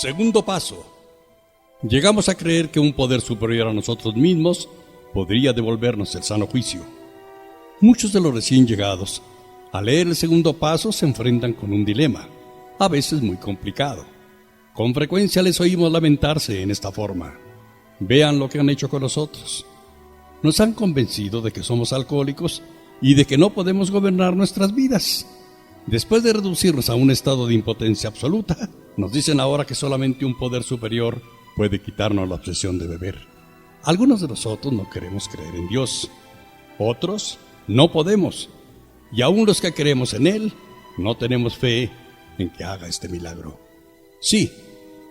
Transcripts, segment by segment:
Segundo paso. Llegamos a creer que un poder superior a nosotros mismos podría devolvernos el sano juicio. Muchos de los recién llegados, al leer el segundo paso, se enfrentan con un dilema, a veces muy complicado. Con frecuencia les oímos lamentarse en esta forma. Vean lo que han hecho con nosotros. Nos han convencido de que somos alcohólicos y de que no podemos gobernar nuestras vidas. Después de reducirnos a un estado de impotencia absoluta, nos dicen ahora que solamente un poder superior puede quitarnos la obsesión de beber. Algunos de nosotros no queremos creer en Dios. Otros no podemos. Y aún los que creemos en Él, no tenemos fe en que haga este milagro. Sí,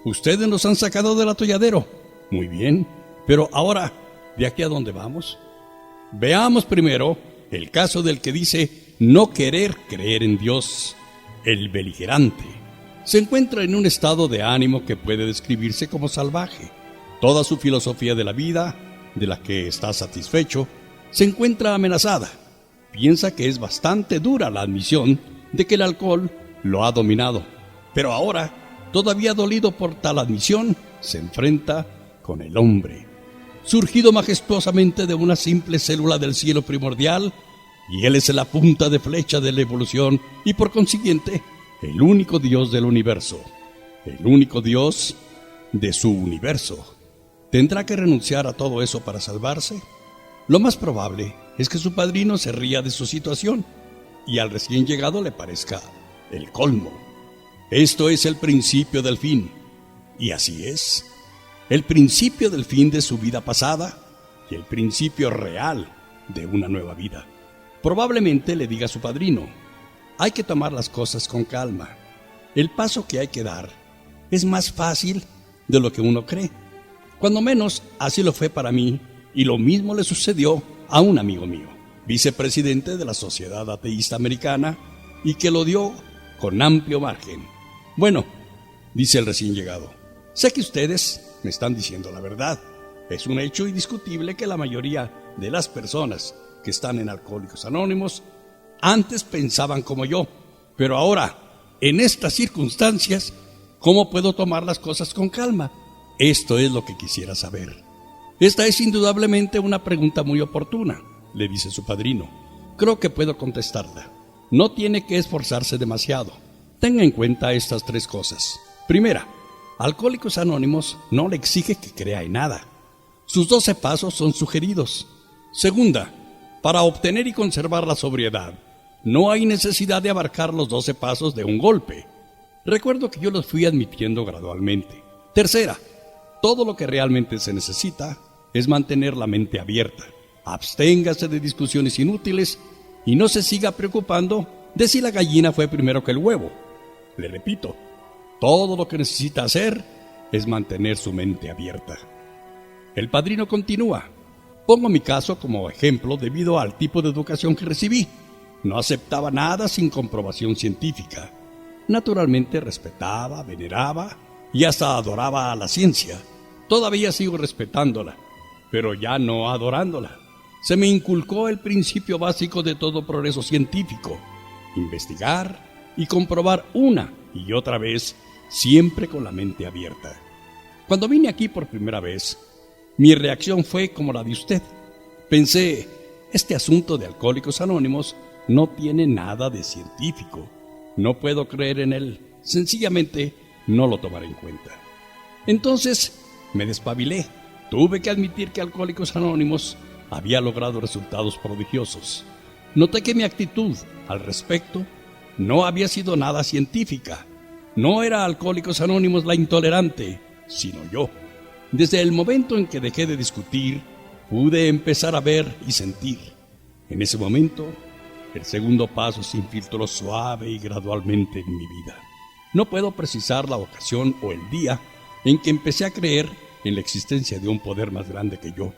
ustedes nos han sacado del atolladero. Muy bien, pero ahora, ¿de aquí a dónde vamos? Veamos primero el caso del que dice no querer creer en Dios, el beligerante. Se encuentra en un estado de ánimo que puede describirse como salvaje. Toda su filosofía de la vida, de la que está satisfecho, se encuentra amenazada. Piensa que es bastante dura la admisión de que el alcohol lo ha dominado. Pero ahora, todavía dolido por tal admisión, se enfrenta con el hombre, surgido majestuosamente de una simple célula del cielo primordial, y él es la punta de flecha de la evolución y por consiguiente el único Dios del universo, el único Dios de su universo. ¿Tendrá que renunciar a todo eso para salvarse? Lo más probable es que su padrino se ría de su situación y al recién llegado le parezca el colmo. Esto es el principio del fin, y así es. El principio del fin de su vida pasada y el principio real de una nueva vida. Probablemente le diga a su padrino: hay que tomar las cosas con calma. El paso que hay que dar es más fácil de lo que uno cree. Cuando menos, así lo fue para mí, y lo mismo le sucedió a un amigo mío, vicepresidente de la Sociedad Ateísta Americana, y que lo dio con amplio margen. Bueno, dice el recién llegado, sé que ustedes me están diciendo la verdad. Es un hecho indiscutible que la mayoría de las personas que están en Alcohólicos Anónimos antes pensaban como yo, pero ahora, en estas circunstancias, ¿cómo puedo tomar las cosas con calma? Esto es lo que quisiera saber. Esta es indudablemente una pregunta muy oportuna, le dice su padrino. Creo que puedo contestarla. No tiene que esforzarse demasiado. Tenga en cuenta estas 3 cosas. Primera, Alcohólicos Anónimos no le exige que crea en nada. Sus 12 pasos son sugeridos. Segunda, para obtener y conservar la sobriedad, no hay necesidad de abarcar los 12 pasos de un golpe. Recuerdo que yo los fui admitiendo gradualmente. Tercera, todo lo que realmente se necesita es mantener la mente abierta. Absténgase de discusiones inútiles y no se siga preocupando de si la gallina fue primero que el huevo. Le repito, todo lo que necesita hacer es mantener su mente abierta. El padrino continúa. Pongo mi caso como ejemplo debido al tipo de educación que recibí. No aceptaba nada sin comprobación científica. Naturalmente respetaba, veneraba y hasta adoraba a la ciencia. Todavía sigo respetándola, pero ya no adorándola. Se me inculcó el principio básico de todo progreso científico: investigar y comprobar una y otra vez, siempre con la mente abierta. Cuando vine aquí por primera vez, mi reacción fue como la de usted. Pensé, este asunto de Alcohólicos Anónimos no tiene nada de científico. No puedo creer en él. Sencillamente no lo tomaré en cuenta. Entonces me despabilé. Tuve que admitir que Alcohólicos Anónimos había logrado resultados prodigiosos. Noté que mi actitud al respecto no había sido nada científica. No era Alcohólicos Anónimos la intolerante, sino yo. Desde el momento en que dejé de discutir, pude empezar a ver y sentir. En ese momento, el segundo paso se infiltró suave y gradualmente en mi vida. No puedo precisar la ocasión o el día en que empecé a creer en la existencia de un poder más grande que yo,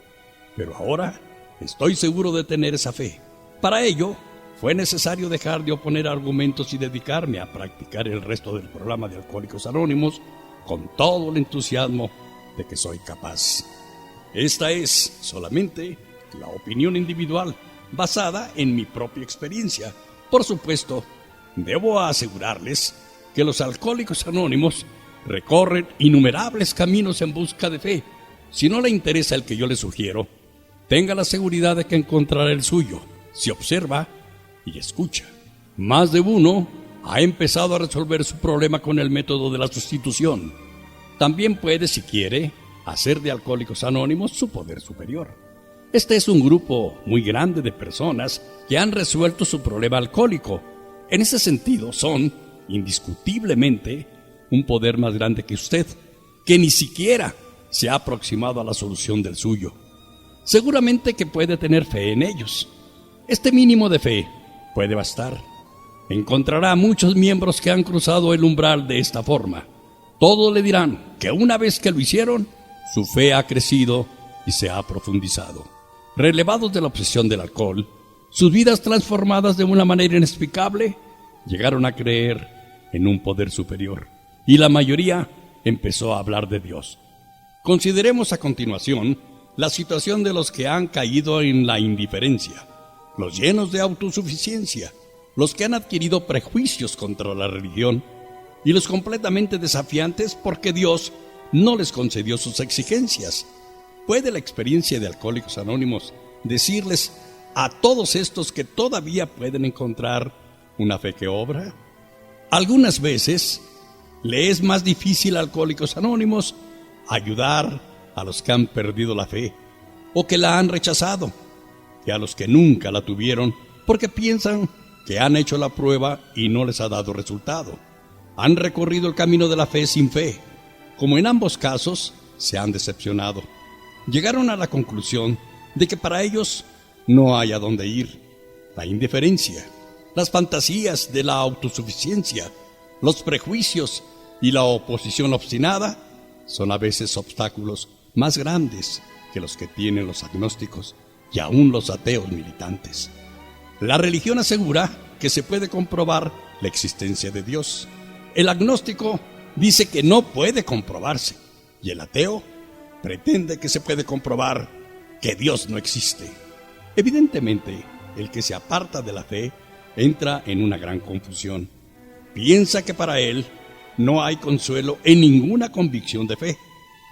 pero ahora estoy seguro de tener esa fe. Para ello, fue necesario dejar de oponer argumentos y dedicarme a practicar el resto del programa de Alcohólicos Anónimos con todo el entusiasmo de que soy capaz. Esta es solamente la opinión individual, basada en mi propia experiencia. Por supuesto, debo asegurarles que los Alcohólicos Anónimos recorren innumerables caminos en busca de fe. Si no le interesa el que yo le sugiero, tenga la seguridad de que encontrará el suyo, si observa y escucha. Más de uno ha empezado a resolver su problema con el método de la sustitución. También puede, si quiere, hacer de Alcohólicos Anónimos su poder superior. Este es un grupo muy grande de personas que han resuelto su problema alcohólico. En ese sentido, son, indiscutiblemente, un poder más grande que usted, que ni siquiera se ha aproximado a la solución del suyo. Seguramente que puede tener fe en ellos. Este mínimo de fe puede bastar. Encontrará muchos miembros que han cruzado el umbral de esta forma. Todos le dirán que una vez que lo hicieron, su fe ha crecido y se ha profundizado. Relevados de la obsesión del alcohol, sus vidas transformadas de una manera inexplicable, llegaron a creer en un poder superior, y la mayoría empezó a hablar de Dios. Consideremos a continuación la situación de los que han caído en la indiferencia, los llenos de autosuficiencia, los que han adquirido prejuicios contra la religión y los completamente desafiantes porque Dios no les concedió sus exigencias. ¿Puede la experiencia de Alcohólicos Anónimos decirles a todos estos que todavía pueden encontrar una fe que obra? Algunas veces le es más difícil a Alcohólicos Anónimos ayudar a los que han perdido la fe o que la han rechazado, que a los que nunca la tuvieron porque piensan que han hecho la prueba y no les ha dado resultado. Han recorrido el camino de la fe sin fe. Como en ambos casos, se han decepcionado. Llegaron a la conclusión de que para ellos no hay a dónde ir. La indiferencia, las fantasías de la autosuficiencia, los prejuicios y la oposición obstinada son a veces obstáculos más grandes que los que tienen los agnósticos y aún los ateos militantes. La religión asegura que se puede comprobar la existencia de Dios. El agnóstico dice que no puede comprobarse y el ateo pretende que se puede comprobar que Dios no existe. Evidentemente, el que se aparta de la fe entra en una gran confusión. Piensa que para él no hay consuelo en ninguna convicción de fe.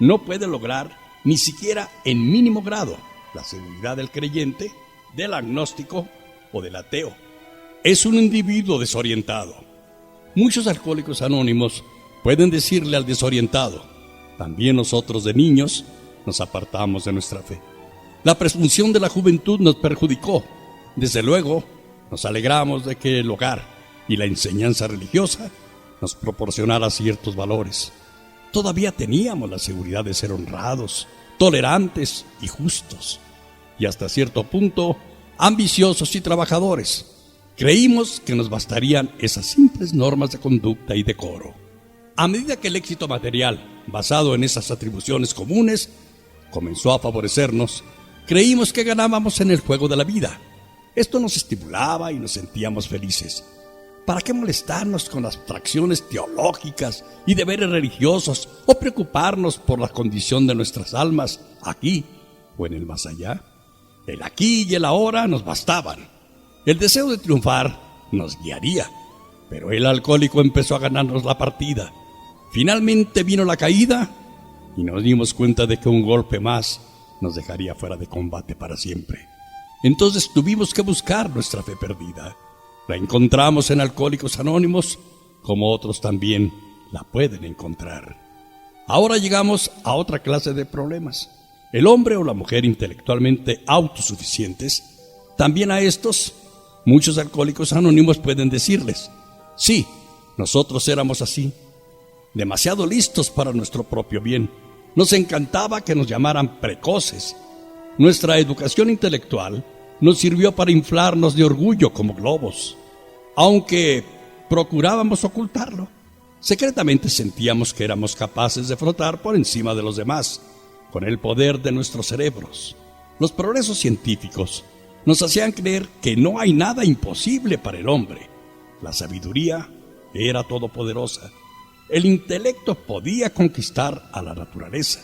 No puede lograr ni siquiera en mínimo grado la seguridad del creyente, del agnóstico o del ateo. Es un individuo desorientado. Muchos alcohólicos anónimos pueden decirle al desorientado: también nosotros de niños nos apartamos de nuestra fe. La presunción de la juventud nos perjudicó. Desde luego, nos alegramos de que el hogar y la enseñanza religiosa nos proporcionara ciertos valores. Todavía teníamos la seguridad de ser honrados, tolerantes y justos, y hasta cierto punto ambiciosos y trabajadores. Creímos que nos bastarían esas simples normas de conducta y decoro. A medida que el éxito material, basado en esas atribuciones comunes, comenzó a favorecernos, creímos que ganábamos en el juego de la vida. Esto nos estimulaba y nos sentíamos felices. ¿Para qué molestarnos con abstracciones teológicas y deberes religiosos o preocuparnos por la condición de nuestras almas aquí o en el más allá? El aquí y el ahora nos bastaban. El deseo de triunfar nos guiaría, pero el alcohólico empezó a ganarnos la partida. Finalmente vino la caída y nos dimos cuenta de que un golpe más nos dejaría fuera de combate para siempre. Entonces tuvimos que buscar nuestra fe perdida. La encontramos en Alcohólicos Anónimos, como otros también la pueden encontrar. Ahora llegamos a otra clase de problemas. El hombre o la mujer intelectualmente autosuficientes, también a estos, muchos Alcohólicos Anónimos pueden decirles: sí, nosotros éramos así, demasiado listos para nuestro propio bien. Nos encantaba que nos llamaran precoces. Nuestra educación intelectual nos sirvió para inflarnos de orgullo como globos. Aunque procurábamos ocultarlo, secretamente sentíamos que éramos capaces de flotar por encima de los demás, con el poder de nuestros cerebros. Los progresos científicos nos hacían creer que no hay nada imposible para el hombre. La sabiduría era todopoderosa. El intelecto podía conquistar a la naturaleza,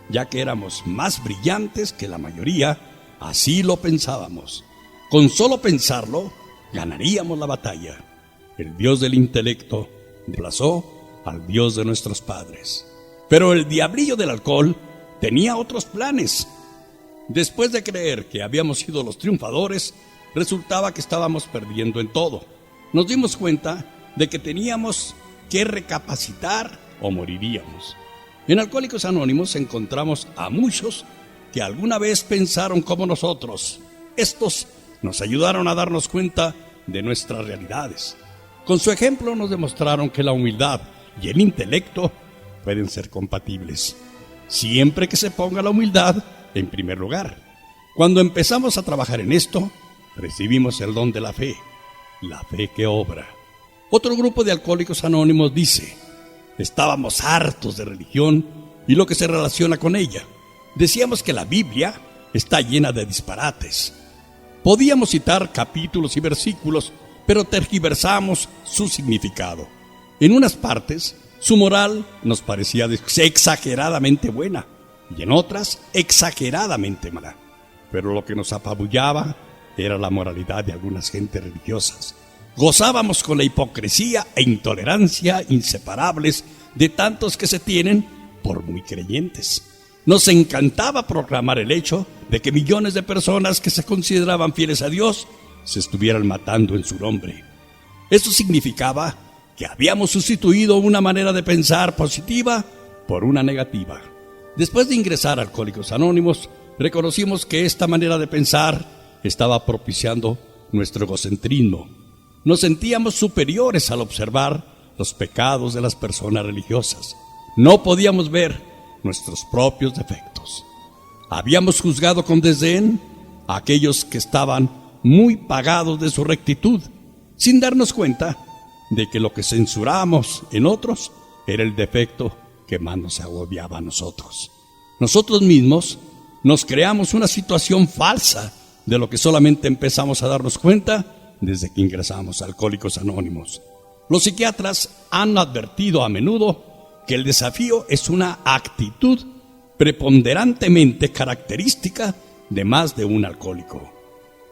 ya que éramos más brillantes que la mayoría. Así lo pensábamos. Con solo pensarlo, ganaríamos la batalla. El Dios del intelecto desplazó al Dios de nuestros padres. Pero el diablillo del alcohol tenía otros planes. Después de creer que habíamos sido los triunfadores, resultaba que estábamos perdiendo en todo. Nos dimos cuenta de que teníamos que recapacitar o moriríamos. En Alcohólicos Anónimos encontramos a muchos que alguna vez pensaron como nosotros. Estos nos ayudaron a darnos cuenta de nuestras realidades. Con su ejemplo nos demostraron que la humildad y el intelecto pueden ser compatibles, siempre que se ponga la humildad en primer lugar. Cuando empezamos a trabajar en esto, recibimos el don de la fe que obra. Otro grupo de Alcohólicos Anónimos dice: estábamos hartos de religión y lo que se relaciona con ella. Decíamos que la Biblia está llena de disparates. Podíamos citar capítulos y versículos, pero tergiversamos su significado. En unas partes, su moral nos parecía exageradamente buena y en otras exageradamente mala. Pero lo que nos apabullaba era la moralidad de algunas gentes religiosas. Gozábamos con la hipocresía e intolerancia inseparables de tantos que se tienen por muy creyentes. Nos encantaba proclamar el hecho de que millones de personas que se consideraban fieles a Dios se estuvieran matando en su nombre. Eso significaba que habíamos sustituido una manera de pensar positiva por una negativa. Después de ingresar a Alcohólicos Anónimos, reconocimos que esta manera de pensar estaba propiciando nuestro egocentrismo. Nos sentíamos superiores al observar los pecados de las personas religiosas. No podíamos ver nuestros propios defectos. Habíamos juzgado con desdén a aquellos que estaban muy pagados de su rectitud, sin darnos cuenta de que lo que censuramos en otros era el defecto que más nos agobiaba a nosotros. Nosotros mismos nos creamos una situación falsa de lo que solamente empezamos a darnos cuenta desde que ingresamos a Alcohólicos Anónimos. Los psiquiatras han advertido a menudo que el desafío es una actitud preponderantemente característica de más de un alcohólico.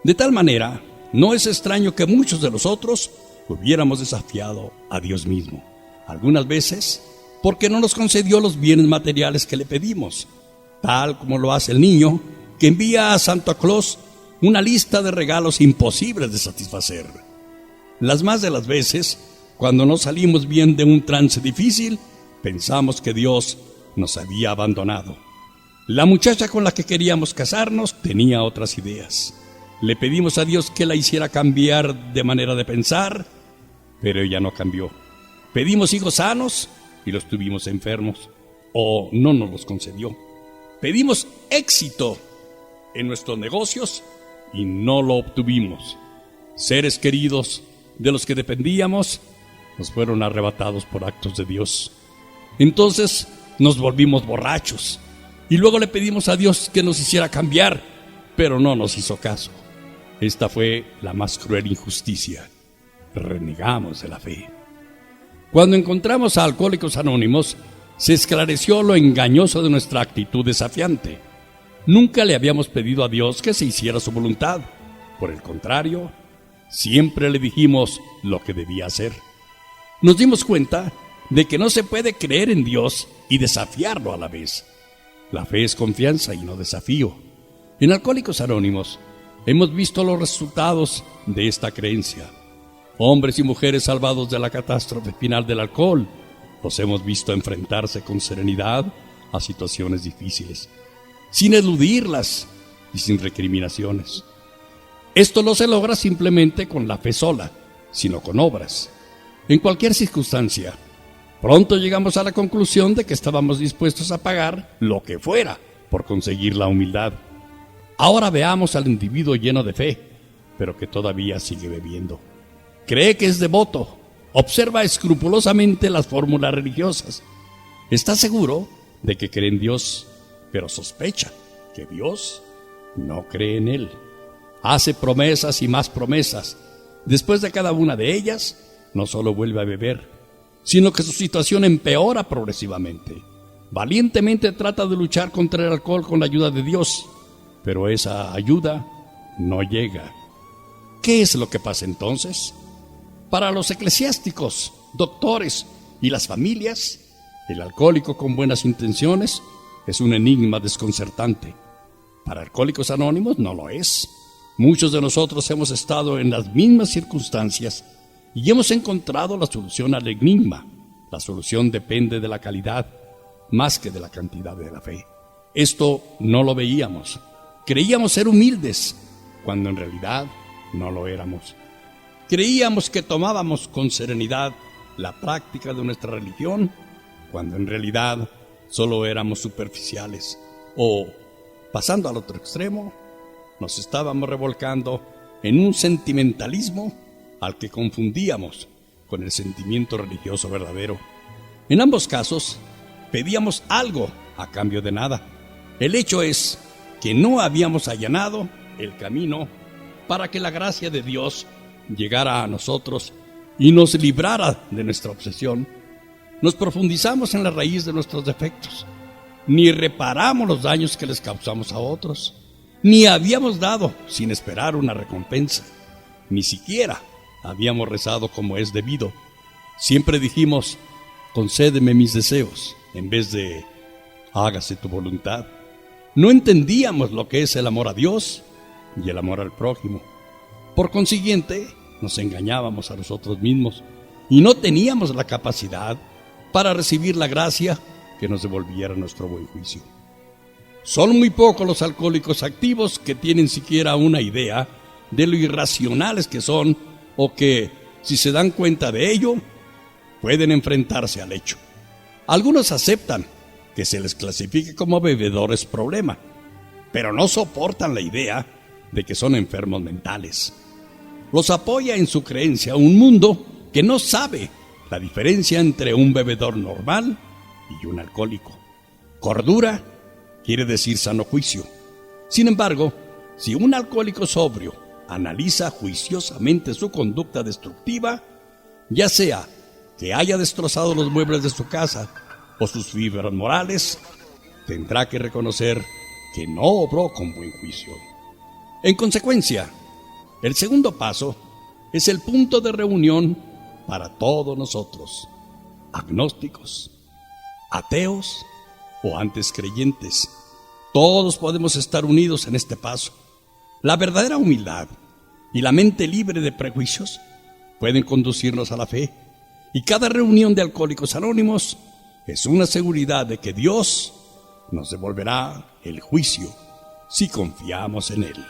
De tal manera, no es extraño que muchos de nosotros hubiéramos desafiado a Dios mismo, algunas veces porque no nos concedió los bienes materiales que le pedimos, tal como lo hace el niño que envía a Santa Claus una lista de regalos imposibles de satisfacer. Las más de las veces, cuando no salimos bien de un trance difícil, pensamos que Dios nos había abandonado. La muchacha con la que queríamos casarnos tenía otras ideas. Le pedimos a Dios que la hiciera cambiar de manera de pensar, pero ella no cambió. Pedimos hijos sanos y los tuvimos enfermos, o no nos los concedió. Pedimos éxito en nuestros negocios y no lo obtuvimos. Seres queridos de los que dependíamos nos fueron arrebatados por actos de Dios. Entonces nos volvimos borrachos y luego le pedimos a Dios que nos hiciera cambiar, pero no nos hizo caso. Esta fue la más cruel injusticia. Renegamos de la fe. Cuando encontramos a Alcohólicos Anónimos, se esclareció lo engañoso de nuestra actitud desafiante. Nunca le habíamos pedido a Dios que se hiciera su voluntad. Por el contrario, siempre le dijimos lo que debía hacer. Nos dimos cuenta de que no se puede creer en Dios y desafiarlo a la vez. La fe es confianza y no desafío. En Alcohólicos Anónimos hemos visto los resultados de esta creencia. Hombres y mujeres salvados de la catástrofe final del alcohol los hemos visto enfrentarse con serenidad a situaciones difíciles, sin eludirlas y sin recriminaciones. Esto no se logra simplemente con la fe sola, sino con obras. En cualquier circunstancia, pronto llegamos a la conclusión de que estábamos dispuestos a pagar lo que fuera por conseguir la humildad. Ahora veamos al individuo lleno de fe, pero que todavía sigue bebiendo. Cree que es devoto, observa escrupulosamente las fórmulas religiosas. Está seguro de que cree en Dios, pero sospecha que Dios no cree en él. Hace promesas y más promesas. Después de cada una de ellas, no solo vuelve a beber, sino que su situación empeora progresivamente. Valientemente trata de luchar contra el alcohol con la ayuda de Dios, pero esa ayuda no llega. ¿Qué es lo que pasa entonces? Para los eclesiásticos, doctores y las familias, el alcohólico con buenas intenciones es un enigma desconcertante. Para Alcohólicos Anónimos no lo es. Muchos de nosotros hemos estado en las mismas circunstancias y hemos encontrado la solución al enigma. La solución depende de la calidad más que de la cantidad de la fe. Esto no lo veíamos. Creíamos ser humildes, cuando en realidad no lo éramos. Creíamos que tomábamos con serenidad la práctica de nuestra religión, cuando en realidad solo éramos superficiales. O, pasando al otro extremo, nos estábamos revolcando en un sentimentalismo al que confundíamos con el sentimiento religioso verdadero. En ambos casos, pedíamos algo a cambio de nada. El hecho es que no habíamos allanado el camino para que la gracia de Dios llegara a nosotros y nos librara de nuestra obsesión. Nos profundizamos en la raíz de nuestros defectos. Ni reparamos los daños que les causamos a otros, ni habíamos dado sin esperar una recompensa. Ni siquiera habíamos rezado como es debido. Siempre dijimos, concédeme mis deseos, en vez de, hágase tu voluntad. No entendíamos lo que es el amor a Dios y el amor al prójimo. Por consiguiente, nos engañábamos a nosotros mismos y no teníamos la capacidad para recibir la gracia que nos devolviera nuestro buen juicio. Son muy pocos los alcohólicos activos que tienen siquiera una idea de lo irracionales que son o que, si se dan cuenta de ello, pueden enfrentarse al hecho. Algunos aceptan que se les clasifique como bebedores problema, pero no soportan la idea de que son enfermos mentales. Los apoya en su creencia un mundo que no sabe la diferencia entre un bebedor normal y un alcohólico. Cordura quiere decir sano juicio. Sin embargo, si un alcohólico sobrio analiza juiciosamente su conducta destructiva, ya sea que haya destrozado los muebles de su casa o sus fibras morales, tendrá que reconocer que no obró con buen juicio. En consecuencia, el segundo paso es el punto de reunión para todos nosotros, agnósticos, ateos o antes creyentes. Todos podemos estar unidos en este paso. La verdadera humildad y la mente libre de prejuicios pueden conducirnos a la fe, y cada reunión de Alcohólicos Anónimos es una seguridad de que Dios nos devolverá el juicio si confiamos en Él.